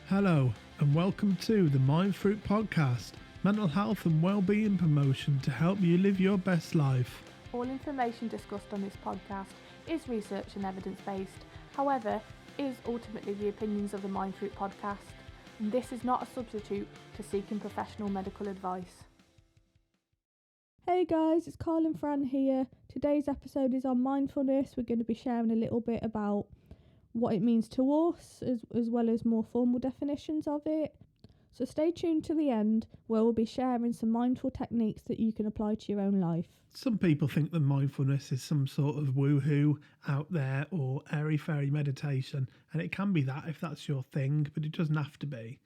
Hello, and welcome to the Mind Fruit Podcast, mental health and well-being promotion to help you live your best life. All information discussed on this podcast is research and evidence-based, however, is ultimately the opinions of the Mind Fruit Podcast, and this is not a substitute to seeking professional medical advice. Hey guys, it's Carl and Fran here. Today's episode is on mindfulness. We're going to be sharing a little bit about what it means to us, as well as more formal definitions of it. So stay tuned to the end, where we'll be sharing some mindful techniques that you can apply to your own life. Some people think that mindfulness is some sort of woohoo out there or airy-fairy meditation, and it can be that if that's your thing, but it doesn't have to be.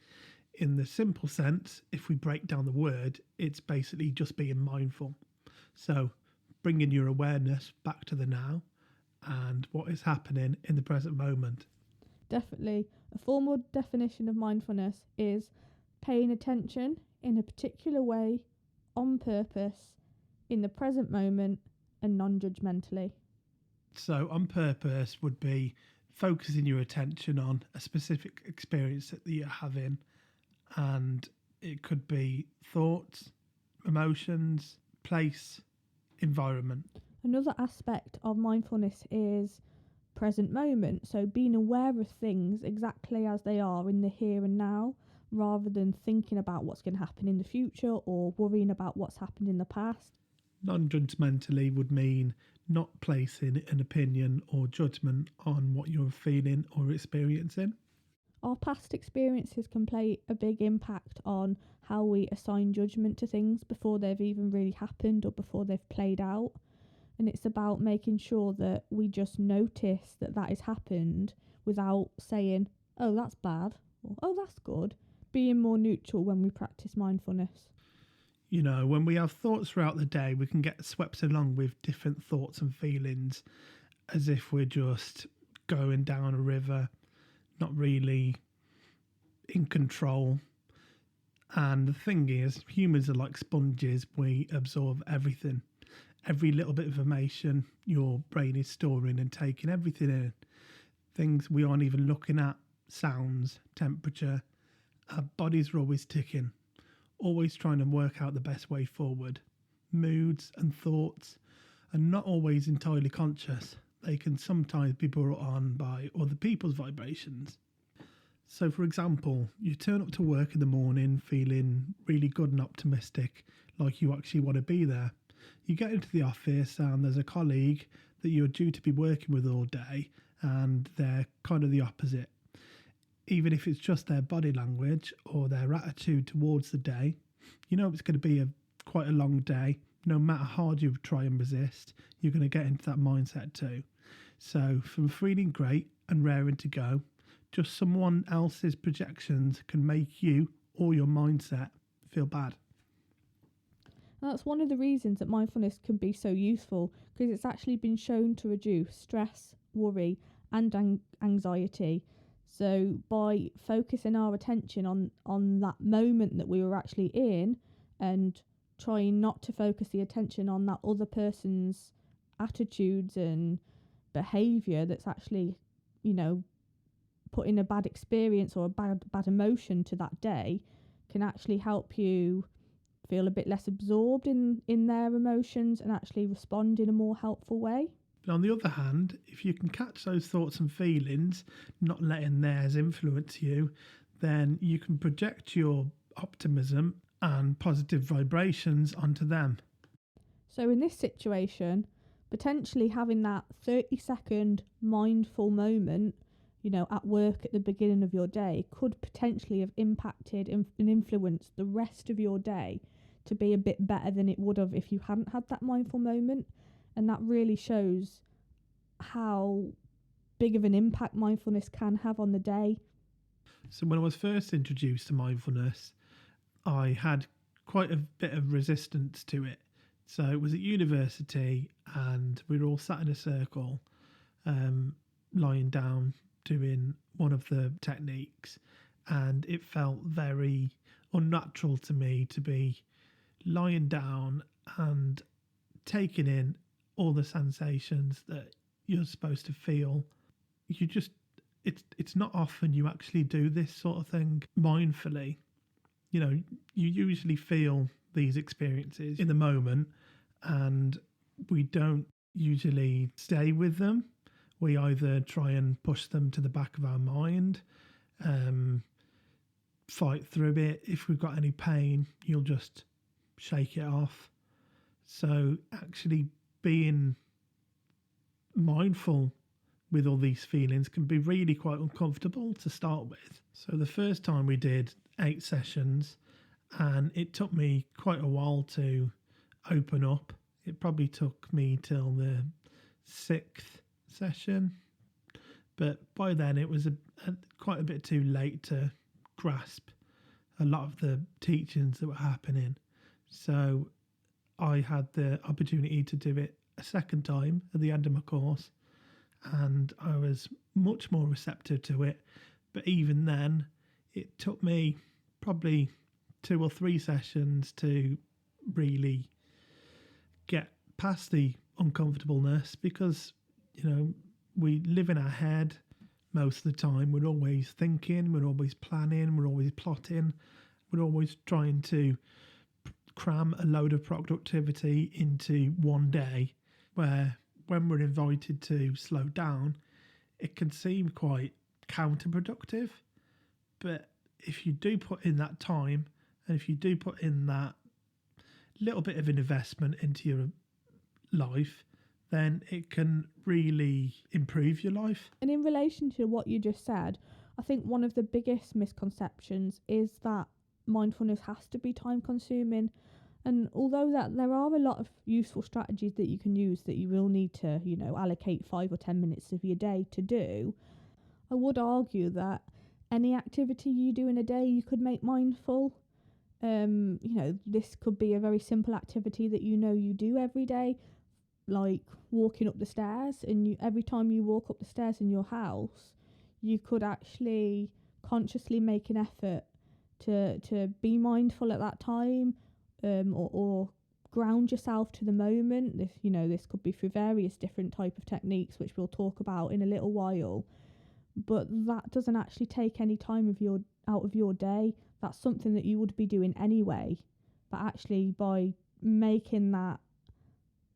In the simple sense, if we break down the word, it's basically just being mindful. So bringing your awareness back to the now and what is happening in the present moment. Definitely. A formal definition of mindfulness is paying attention in a particular way, on purpose, in the present moment, and non-judgmentally. So on purpose would be focusing your attention on a specific experience that you're having, and it could be thoughts, emotions, place, environment. Another aspect of mindfulness is present moment, so being aware of things exactly as they are in the here and now, rather than thinking about what's going to happen in the future or worrying about what's happened in the past. Non-judgmentally would mean not placing an opinion or judgment on what you're feeling or experiencing. Our past experiences can play a big impact on how we assign judgment to things before they've even really happened or before they've played out. And it's about making sure that we just notice that has happened without saying, oh, that's bad, or oh, that's good. Being more neutral when we practice mindfulness. You know, when we have thoughts throughout the day, we can get swept along with different thoughts and feelings as if we're just going down a river, not really in control. And the thing is, humans are like sponges. We absorb everything. Every little bit of information your brain is storing and taking everything in. Things we aren't even looking at, sounds, temperature. Our bodies are always ticking, always trying to work out the best way forward. Moods and thoughts are not always entirely conscious. They can sometimes be brought on by other people's vibrations. So, for example, you turn up to work in the morning feeling really good and optimistic, like you actually want to be there. You get into the office and there's a colleague that you're due to be working with all day, and they're kind of the opposite. Even if it's just their body language or their attitude towards the day, you know it's going to be quite a long day. No matter how hard you try and resist, you're going to get into that mindset too. So from feeling great and raring to go, just someone else's projections can make you or your mindset feel bad. And that's one of the reasons that mindfulness can be so useful, because it's actually been shown to reduce stress, worry, and anxiety. So by focusing our attention on that moment that we were actually in, and trying not to focus the attention on that other person's attitudes and behaviour that's actually, you know, putting a bad experience or a bad emotion to that day, can actually help you feel a bit less absorbed in their emotions and actually respond in a more helpful way. But on the other hand, if you can catch those thoughts and feelings, not letting theirs influence you, then you can project your optimism and positive vibrations onto them. So in this situation, potentially having that 30-second mindful moment, you know, at work at the beginning of your day could potentially have impacted and influenced the rest of your day to be a bit better than it would have if you hadn't had that mindful moment. And that really shows how big of an impact mindfulness can have on the day. So when I was first introduced to mindfulness, I had quite a bit of resistance to it. So it was at university and we were all sat in a circle, lying down, doing one of the techniques, and it felt very unnatural to me to be lying down and taking in all the sensations that you're supposed to feel. You just it's not often you actually do this sort of thing mindfully. You know, you usually feel these experiences in the moment, and we don't usually stay with them. We either try and push them to the back of our mind, fight through it. If we've got any pain, you'll just shake it off. So actually being mindful with all these feelings can be really quite uncomfortable to start with. So the first time we did 8 sessions, and it took me quite a while to open up. It probably took me till the 6th session, but by then it was quite a bit too late to grasp a lot of the teachings that were happening. So I had the opportunity to do it a second time at the end of my course, and I was much more receptive to it. But even then, it took me probably 2 or 3 sessions to really get past the uncomfortableness, because, you know, we live in our head most of the time. We're always thinking, we're always planning, we're always plotting, we're always trying to cram a load of productivity into one day, where when we're invited to slow down, it can seem quite counterproductive. But if you do put in that time, and if you do put in that little bit of an investment into your life, then it can really improve your life. And in relation to what you just said, I think one of the biggest misconceptions is that mindfulness has to be time consuming. And although that there are a lot of useful strategies that you can use that you will need to, you know, allocate 5 or 10 minutes of your day to do, I would argue that any activity you do in a day you could make mindful. You know, this could be a very simple activity that you know you do every day, like walking up the stairs, and every time you walk up the stairs in your house, you could actually consciously make an effort to be mindful at that time, or ground yourself to the moment. This could be through various different type of techniques, which we'll talk about in a little while. But that doesn't actually take any time out of your day. That's something that you would be doing anyway. But actually, by making that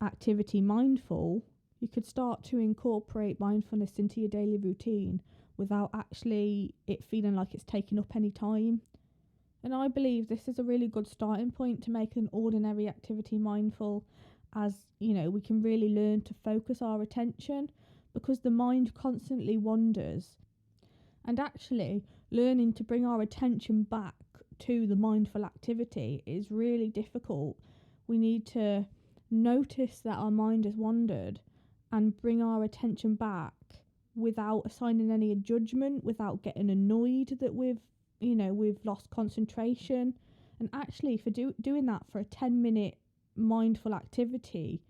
activity mindful, you could start to incorporate mindfulness into your daily routine without actually it feeling like it's taking up any time. And I believe this is a really good starting point to make an ordinary activity mindful, as, you know, we can really learn to focus our attention, because the mind constantly wanders. And actually, learning to bring our attention back to the mindful activity is really difficult. We need to notice that our mind has wandered and bring our attention back without assigning any judgment, without getting annoyed that we've lost concentration. And actually, for doing that for a 10-minute mindful activity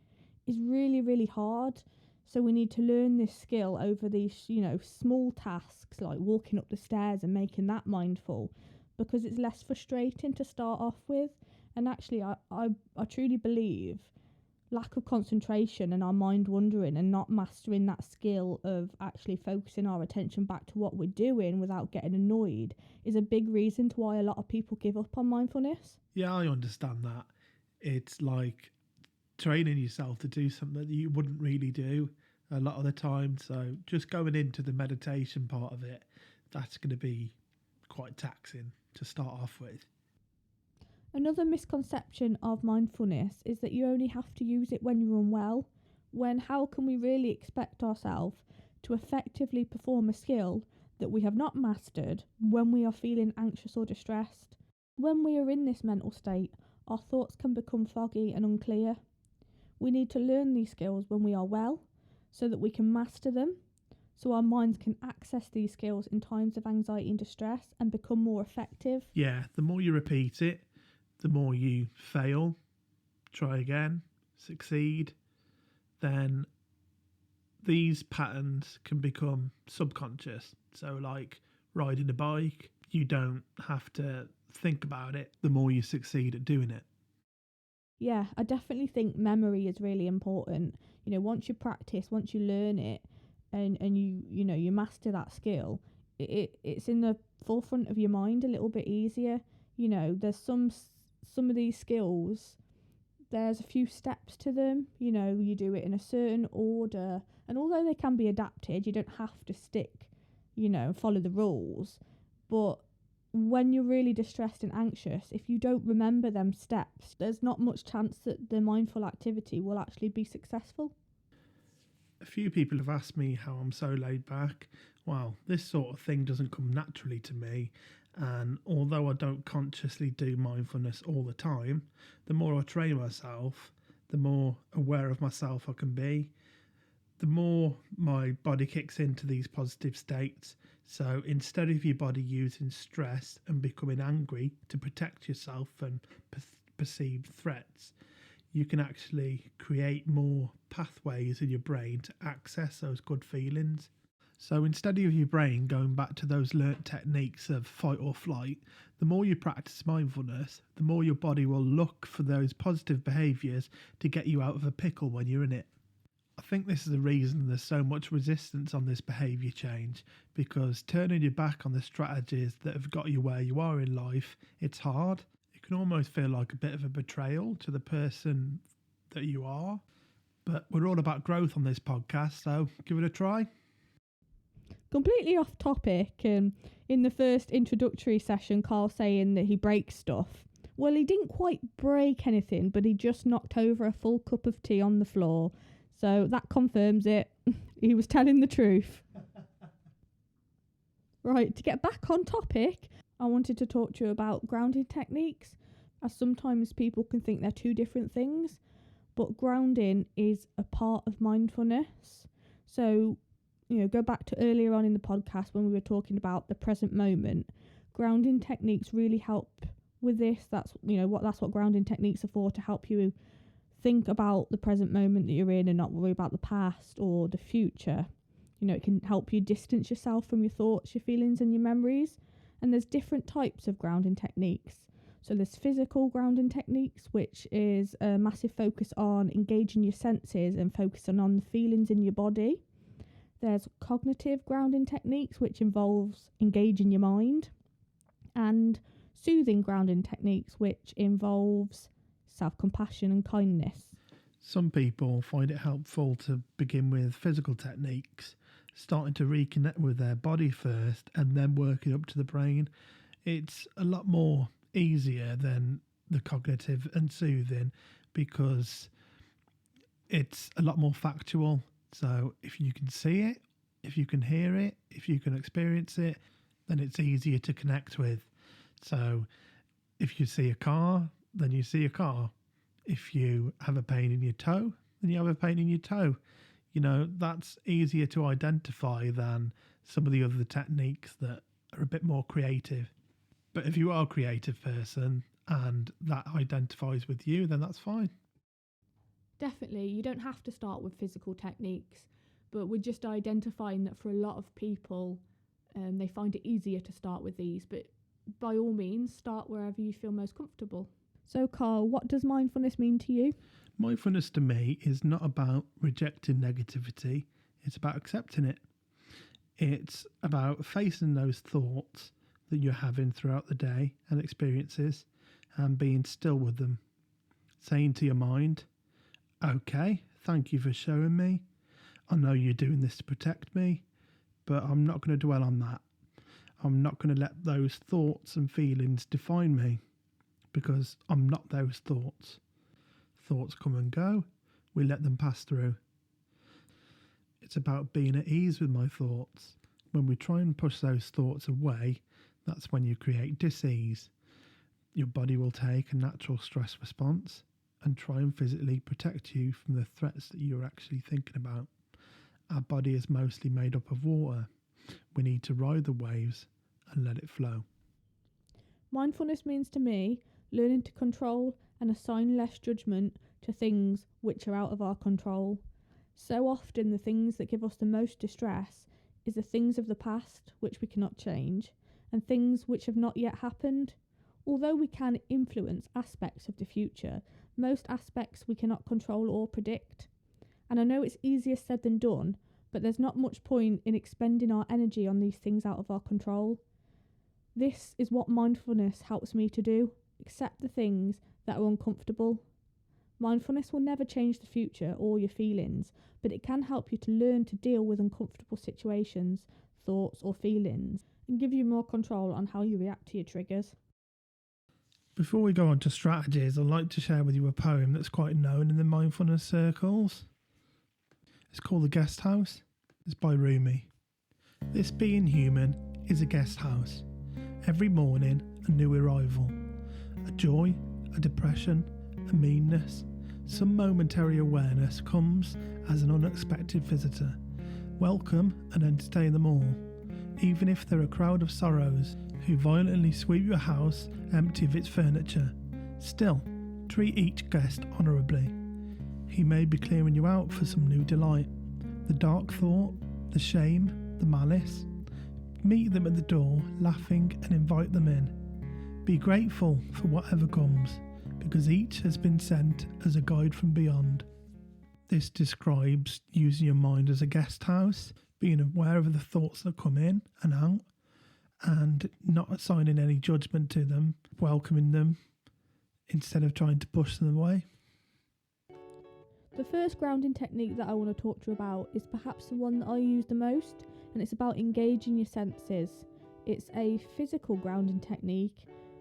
is really, really hard. So we need to learn this skill over these, small tasks like walking up the stairs and making that mindful, because it's less frustrating to start off with. And actually, I truly believe lack of concentration and our mind wandering and not mastering that skill of actually focusing our attention back to what we're doing without getting annoyed is a big reason to why a lot of people give up on mindfulness. Yeah, I understand that. It's like training yourself to do something that you wouldn't really do a lot of the time. So just going into the meditation part of it, that's going to be quite taxing to start off with. Another misconception of mindfulness is that you only have to use it when you're unwell, when how can we really expect ourselves to effectively perform a skill that we have not mastered when we are feeling anxious or distressed? When we are in this mental state, our thoughts can become foggy and unclear. We need to learn these skills when we are well, so that we can master them, so our minds can access these skills in times of anxiety and distress and become more effective. Yeah, the more you repeat it, the more you fail, try again, succeed, then these patterns can become subconscious. So like riding a bike, you don't have to think about it the more you succeed at doing it. Yeah, I definitely think memory is really important. Once you practice, once you learn it, and you master that skill, it's in the forefront of your mind a little bit easier. There's some of these skills, there's a few steps to them. You do it in a certain order, and although they can be adapted, you don't have to stick, follow the rules. But when you're really distressed and anxious, if you don't remember them steps, there's not much chance that the mindful activity will actually be successful. A few people have asked me how I'm so laid back. Well, this sort of thing doesn't come naturally to me, and although I don't consciously do mindfulness all the time, the more I train myself, the more aware of myself I can be, the more my body kicks into these positive states. So instead of your body using stress and becoming angry to protect yourself from perceived threats, you can actually create more pathways in your brain to access those good feelings. So instead of your brain going back to those learnt techniques of fight or flight, the more you practice mindfulness, the more your body will look for those positive behaviours to get you out of a pickle when you're in it. I think this is the reason there's so much resistance on this behaviour change, because turning your back on the strategies that have got you where you are in life, it's hard. It can almost feel like a bit of a betrayal to the person that you are. But we're all about growth on this podcast, so give it a try. Completely off topic, in the first introductory session, Carl saying that he breaks stuff. Well, he didn't quite break anything, but he just knocked over a full cup of tea on the floor. So that confirms it. He was telling the truth. Right, to get back on topic, I wanted to talk to you about grounding techniques, as sometimes people can think they're two different things, but grounding is a part of mindfulness. So, go back to earlier on in the podcast when we were talking about the present moment. Grounding techniques really help with this. That's what grounding techniques are for, to help you think about the present moment that you're in and not worry about the past or the future. It can help you distance yourself from your thoughts, your feelings and your memories. And there's different types of grounding techniques. So there's physical grounding techniques, which is a massive focus on engaging your senses and focusing on the feelings in your body. There's cognitive grounding techniques, which involves engaging your mind. And soothing grounding techniques, which involves self-compassion and kindness. Some people find it helpful to begin with physical techniques, starting to reconnect with their body first and then working up to the brain. It's a lot more easier than the cognitive and soothing because it's a lot more factual. So if you can see it, if you can hear it, if you can experience it, then it's easier to connect with. So if you see a car, then you see a car. If you have a pain in your toe, then you have a pain in your toe. That's easier to identify than some of the other techniques that are a bit more creative. But if you are a creative person and that identifies with you, then that's fine. Definitely, you don't have to start with physical techniques, but we're just identifying that for a lot of people, they find it easier to start with these. But by all means, start wherever you feel most comfortable. So, Carl, what does mindfulness mean to you? Mindfulness to me is not about rejecting negativity. It's about accepting it. It's about facing those thoughts that you're having throughout the day and experiences and being still with them. Saying to your mind, okay, thank you for showing me. I know you're doing this to protect me, but I'm not going to dwell on that. I'm not going to let those thoughts and feelings define me, because I'm not those thoughts. Thoughts come and go. We let them pass through. It's about being at ease with my thoughts. When we try and push those thoughts away, that's when you create dis-ease. Your body will take a natural stress response and try and physically protect you from the threats that you're actually thinking about. Our body is mostly made up of water. We need to ride the waves and let it flow. Mindfulness means to me learning to control and assign less judgment to things which are out of our control. So often the things that give us the most distress is the things of the past which we cannot change and things which have not yet happened. Although we can influence aspects of the future, most aspects we cannot control or predict. And I know it's easier said than done, but there's not much point in expending our energy on these things out of our control. This is what mindfulness helps me to do: accept the things that are uncomfortable. Mindfulness will never change the future or your feelings, but it can help you to learn to deal with uncomfortable situations, thoughts or feelings, and give you more control on how you react to your triggers. Before we go on to strategies, I'd like to share with you a poem that's quite known in the mindfulness circles. It's called The Guest House. It's by Rumi. This being human is a guest house. Every morning, a new arrival. A joy, a depression, a meanness. Some momentary awareness comes as an unexpected visitor. Welcome and entertain them all, even if they're a crowd of sorrows who violently sweep your house empty of its furniture. Still, treat each guest honourably. He may be clearing you out for some new delight. The dark thought, the shame, the malice. Meet them at the door, laughing, and invite them in. Be grateful for whatever comes, because each has been sent as a guide from beyond. This describes using your mind as a guest house, being aware of the thoughts that come in and out, and not assigning any judgment to them, welcoming them instead of trying to push them away. The first grounding technique that I want to talk to you about is perhaps the one that I use the most, and it's about engaging your senses. It's a physical grounding technique,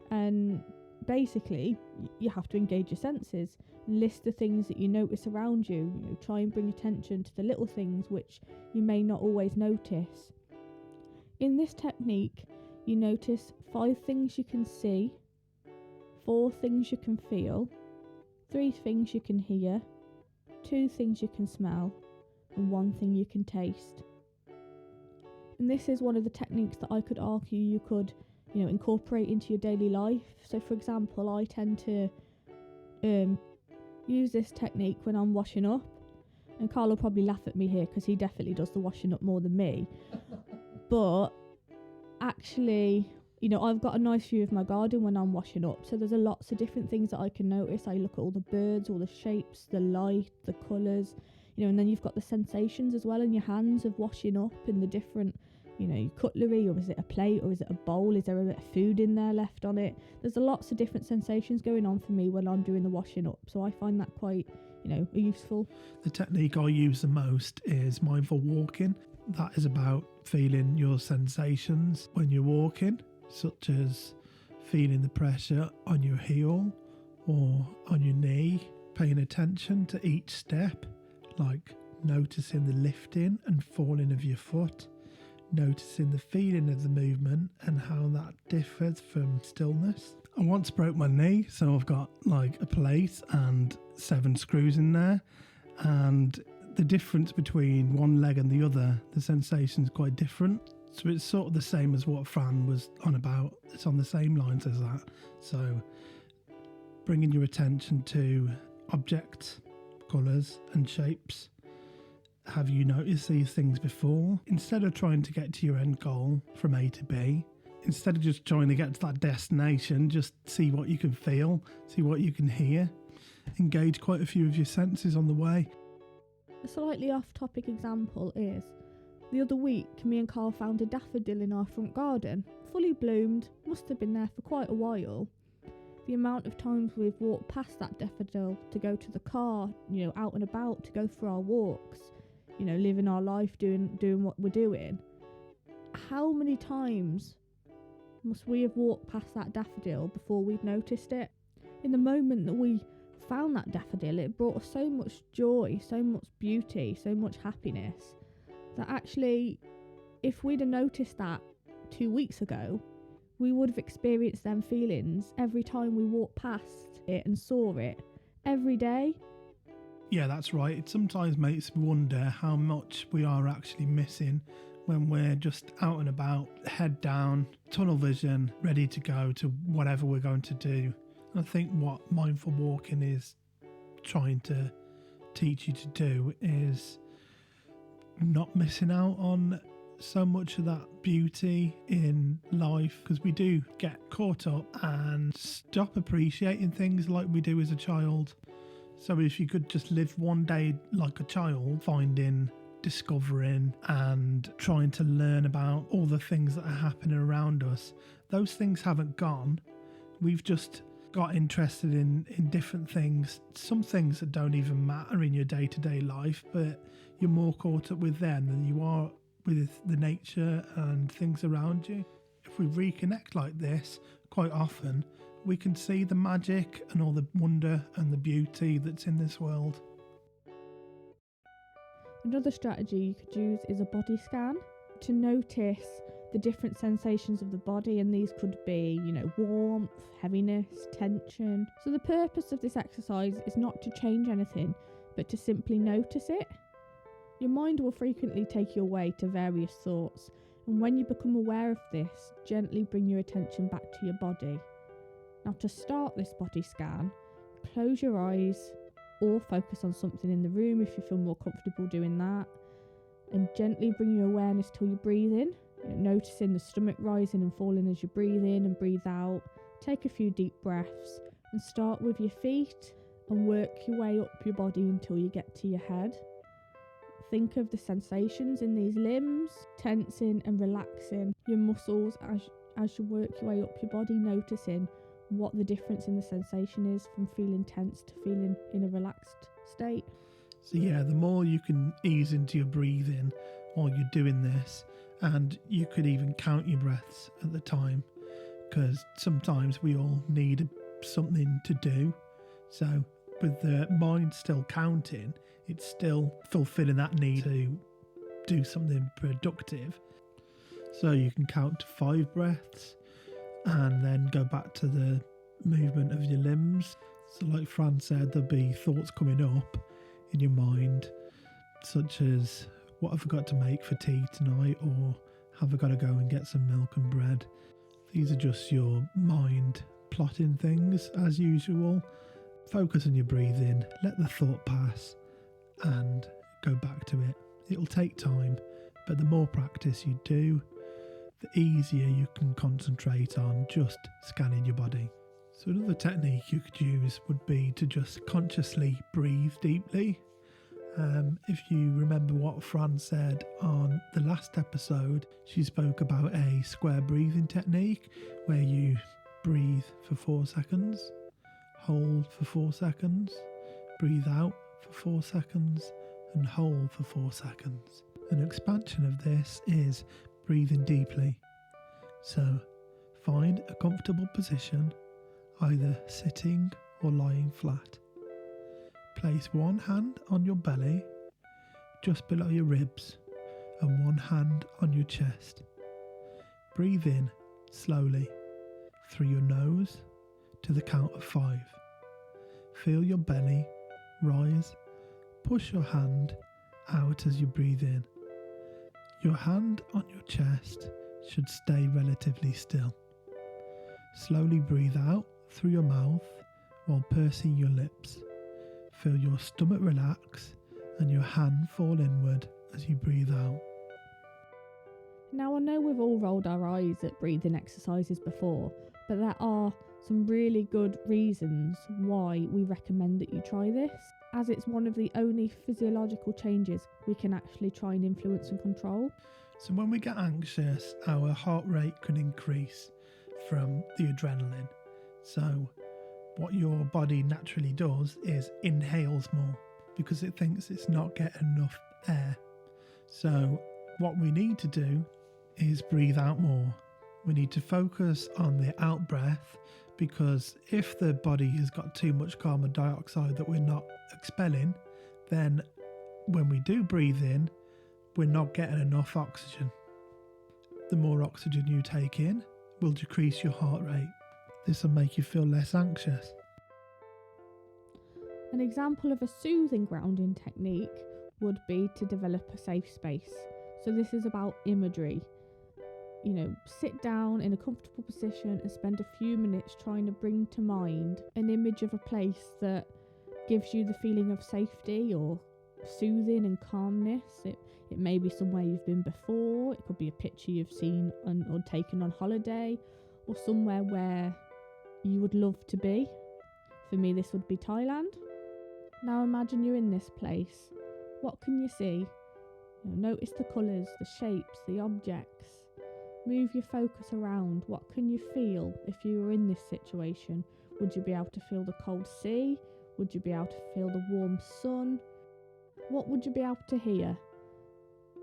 and basically you have to engage your senses. List the things that you notice around you. Try and bring attention to the little things which you may not always notice. In this technique, you notice 5 things you can see, 4 things you can feel, 3 things you can hear, 2 things you can smell, and 1 thing you can taste. And this is one of the techniques that I could argue you could, incorporate into your daily life. So for example, I tend to use this technique when I'm washing up, and Carl will probably laugh at me here because he definitely does the washing up more than me. But actually, I've got a nice view of my garden when I'm washing up, so there's lots of different things that I can notice. I look at all the birds, all the shapes, the light, the colours, and then you've got the sensations as well in your hands of washing up, and the different, your cutlery, or is it a plate, or is it a bowl, is there a bit of food in there left on it? There's lots of different sensations going on for me when I'm doing the washing up, so I find that quite, useful. The technique I use the most is mindful walking. That is about feeling your sensations when you're walking, such as feeling the pressure on your heel or on your knee, paying attention to each step, like noticing the lifting and falling of your foot, noticing the feeling of the movement and how that differs from stillness. I once broke my knee, so I've got like a plate and 7 screws in there, and the difference between one leg and the other, the sensation is quite different. So it's sort of the same as what Fran was on about. It's on the same lines as that. So bringing your attention to objects, colours and shapes. Have you noticed these things before? Instead of trying to get to your end goal from A to B, instead of just trying to get to that destination, just see what you can feel, see what you can hear. Engage quite a few of your senses on the way. A slightly off-topic example is, the other week me and Carl found a daffodil in our front garden, fully bloomed, must have been there for quite a while. The amount of times we've walked past that daffodil to go to the car, out and about, to go for our walks, living our life, doing what we're doing. How many times must we have walked past that daffodil before we'd noticed it? In the moment that we found that daffodil, it brought us so much joy, so much beauty, so much happiness, that actually, if we'd have noticed that 2 weeks ago, we would have experienced them feelings every time we walked past it and saw it, every day. Yeah, that's right. It sometimes makes me wonder how much we are actually missing when we're just out and about, head down, tunnel vision, ready to go to whatever we're going to do. And I think what mindful walking is trying to teach you to do is not missing out on so much of that beauty in life, because we do get caught up and stop appreciating things like we do as a child. So if you could just live one day like a child, finding discovering and trying to learn about all the things that are happening around us. Those things haven't gone. We've just got interested in different things, some things that don't even matter in your day-to-day life, but you're more caught up with them than you are with the nature and things around you. If we reconnect like this, quite often we can see the magic and all the wonder and the beauty that's in this world. Another strategy you could use is a body scan to notice the different sensations of the body, and these could be, warmth, heaviness, tension. So the purpose of this exercise is not to change anything, but to simply notice it. Your mind will frequently take you away to various thoughts, and when you become aware of this, gently bring your attention back to your body. Now, to start this body scan, close your eyes or focus on something in the room if you feel more comfortable doing that, and gently bring your awareness till you breathe in, noticing the stomach rising and falling as you breathe in and breathe out. Take a few deep breaths and start with your feet and work your way up your body until you get to your head. Think of the sensations in these limbs, tensing and relaxing your muscles as you work your way up your body, noticing what the difference in the sensation is from feeling tense to feeling in a relaxed state. So the more you can ease into your breathing while you're doing this, and you could even count your breaths at the time, because sometimes we all need something to do. So with the mind still counting, it's still fulfilling that need to do something productive. So you can count to 5 breaths and then go back to the movement of your limbs. So like Fran said, there'll be thoughts coming up in your mind, such as, what have I got to make for tea tonight? Or have I got to go and get some milk and bread? These are just your mind plotting things as usual. Focus on your breathing, let the thought pass and go back to it. It'll take time, but the more practice you do, the easier you can concentrate on just scanning your body. So another technique you could use would be to just consciously breathe deeply. If you remember what Fran said on the last episode, she spoke about a square breathing technique where you breathe for 4 seconds, hold for 4 seconds, breathe out for 4 seconds, and hold for 4 seconds. An expansion of this is breathing deeply. So find a comfortable position, either sitting or lying flat. Place one hand on your belly, just below your ribs, and one hand on your chest. Breathe in slowly through your nose to the count of 5. Feel your belly rise. Push your hand out as you breathe in. Your hand on your chest should stay relatively still. Slowly breathe out through your mouth while pursing your lips. Feel your stomach relax and your hand fall inward as you breathe out. Now, I know we've all rolled our eyes at breathing exercises before, but there are some really good reasons why we recommend that you try this, as it's one of the only physiological changes we can actually try and influence and control. So when we get anxious, our heart rate can increase from the adrenaline. So what your body naturally does is inhales more because it thinks it's not getting enough air. So what we need to do is breathe out more. We need to focus on the out breath, because if the body has got too much carbon dioxide that we're not expelling, then when we do breathe in, we're not getting enough oxygen. The more oxygen you take in will decrease your heart rate. This will make you feel less anxious. An example of a soothing grounding technique would be to develop a safe space. So this is about imagery. Sit down in a comfortable position and spend a few minutes trying to bring to mind an image of a place that gives you the feeling of safety or soothing and calmness. It may be somewhere you've been before. It could be a picture you've seen or taken on holiday, or somewhere where you would love to be. For me, this would be Thailand. Now imagine you're in this place. What can you see? Notice the colours, the shapes, the objects. Move your focus around. What can you feel if you were in this situation? Would you be able to feel the cold sea? Would you be able to feel the warm sun? What would you be able to hear?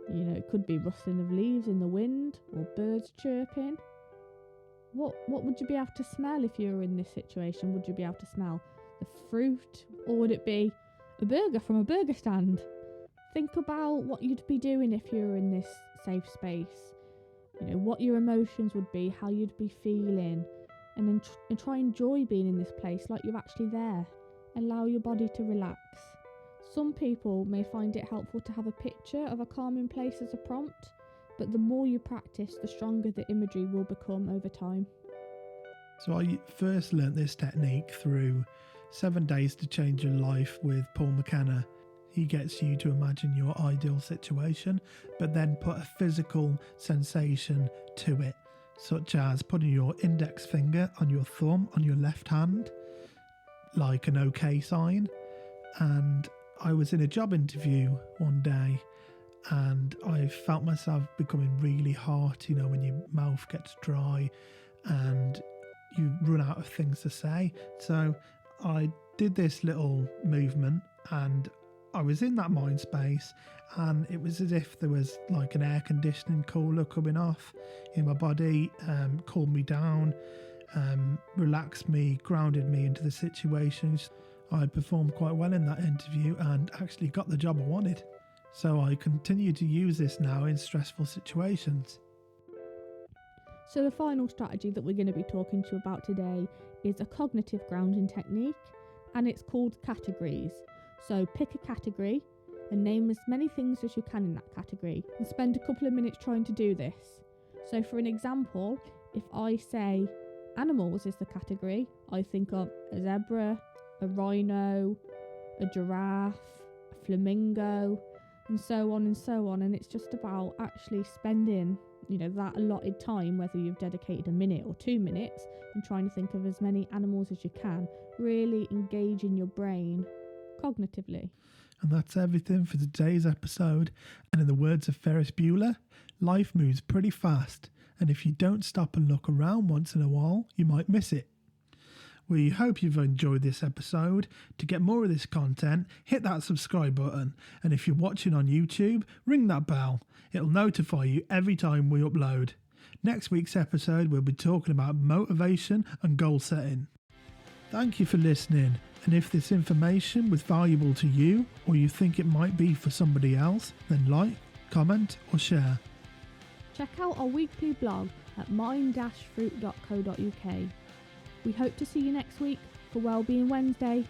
It could be rustling of leaves in the wind or birds chirping. What would you be able to smell if you were in this situation? Would you be able to smell the fruit, or would it be a burger from a burger stand? Think about what you'd be doing if you were in this safe space. What your emotions would be, how you'd be feeling, and then try and enjoy being in this place like you're actually there. Allow your body to relax. Some people may find it helpful to have a picture of a calming place as a prompt, but the more you practice, the stronger the imagery will become over time. So I first learnt this technique through 7 Days to Change Your Life with Paul McKenna. He gets you to imagine your ideal situation, but then put a physical sensation to it, such as putting your index finger on your thumb on your left hand, like an OK sign. And I was in a job interview one day and I felt myself becoming really hot, when your mouth gets dry and you run out of things to say. So I did this little movement and I was in that mind space, and it was as if there was like an air conditioning cooler coming off in my body, cooled me down, relaxed me, grounded me into the situations. I performed quite well in that interview and actually got the job I wanted. So I continue to use this now in stressful situations. So the final strategy that we're going to be talking to you about today is a cognitive grounding technique, and it's called categories. So pick a category and name as many things as you can in that category, and spend a couple of minutes trying to do this. So for an example, if I say animals is the category, I think of a zebra, a rhino, a giraffe, a flamingo, and so on and so on. And it's just about actually spending, that allotted time, whether you've dedicated a minute or 2 minutes, and trying to think of as many animals as you can, really engaging your brain cognitively. And that's everything for today's episode. And in the words of Ferris Bueller, life moves pretty fast, and if you don't stop and look around once in a while, you might miss it. We hope you've enjoyed this episode. To get more of this content, hit that subscribe button, and if you're watching on YouTube, ring that bell. It'll notify you every time we upload. Next week's episode, we'll be talking about motivation and goal setting. Thank you for listening, and if this information was valuable to you, or you think it might be for somebody else, then like, comment or share. Check out our weekly blog at mind-fruit.co.uk. We hope to see you next week for Wellbeing Wednesday.